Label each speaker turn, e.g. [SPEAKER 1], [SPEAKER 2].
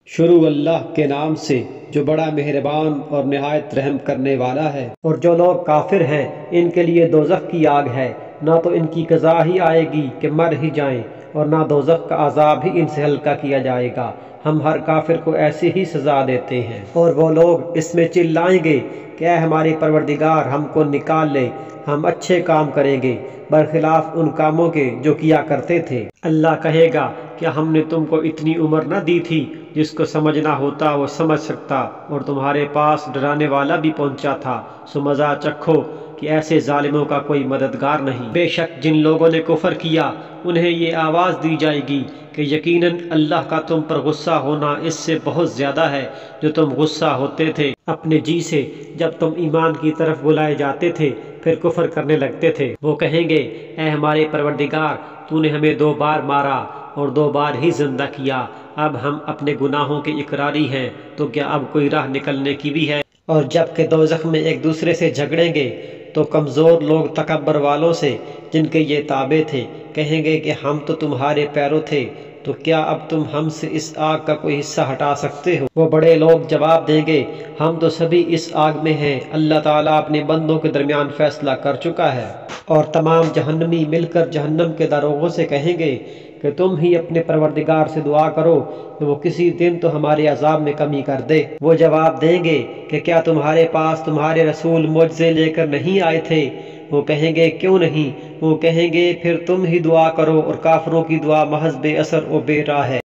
[SPEAKER 1] شروع اللہ کے نام سے جو بڑا مہربان اور نہایت رحم کرنے والا ہے۔ اور جو لوگ کافر ہیں ان کے لیے دوزخ کی آگ ہے، نہ تو ان کی قضا ہی آئے گی کہ مر ہی جائیں، اور نہ دوزخ کا عذاب ہی ان سے ہلکا کیا جائے گا۔ ہم ہر کافر کو ایسی ہی سزا دیتے ہیں۔ اور وہ لوگ اس میں چلائیں گے کہ اے ہمارے پروردگار ہم کو نکال لے، ہم اچھے کام کریں گے برخلاف ان کاموں کے جو کیا کرتے تھے۔ اللہ کہے گا کیا ہم نے تم کو اتنی عمر نہ دی تھی؟ جس کو سمجھنا ہوتا وہ سمجھ سکتا، اور تمہارے پاس ڈرانے والا بھی پہنچا تھا، سو مزہ چکھو کہ ایسے ظالموں کا کوئی مددگار نہیں۔ بے شک جن لوگوں نے کفر کیا انہیں یہ آواز دی جائے گی کہ یقیناً اللہ کا تم پر غصہ ہونا اس سے بہت زیادہ ہے جو تم غصہ ہوتے تھے اپنے جی سے جب تم ایمان کی طرف بلائے جاتے تھے پھر کفر کرنے لگتے تھے۔ وہ کہیں گے اے ہمارے پروردگار تو نے ہمیں 2 بار مارا اور 2 بار ہی زندہ کیا، اب ہم اپنے گناہوں کے اقراری ہیں، تو کیا اب کوئی راہ نکلنے کی بھی ہے؟ اور جب کہ دوزخ میں ایک دوسرے سے جھگڑیں گے تو کمزور لوگ تکبر والوں سے جن کے یہ تابع تھے کہیں گے کہ ہم تو تمہارے پیرو تھے، تو کیا اب تم ہم سے اس آگ کا کوئی حصہ ہٹا سکتے ہو؟ وہ بڑے لوگ جواب دیں گے ہم تو سبھی اس آگ میں ہیں، اللہ تعالیٰ اپنے بندوں کے درمیان فیصلہ کر چکا ہے۔ اور تمام جہنمی مل کر جہنم کے داروغوں سے کہیں گے کہ تم ہی اپنے پروردگار سے دعا کرو کہ وہ کسی دن تو ہمارے عذاب میں کمی کر دے۔ وہ جواب دیں گے کہ کیا تمہارے پاس تمہارے رسول معجزے لے کر نہیں آئے تھے؟ وہ کہیں گے کیوں نہیں؟ وہ کہیں گے پھر تم ہی دعا کرو، اور کافروں کی دعا محض بے اثر و بے راہ ہے۔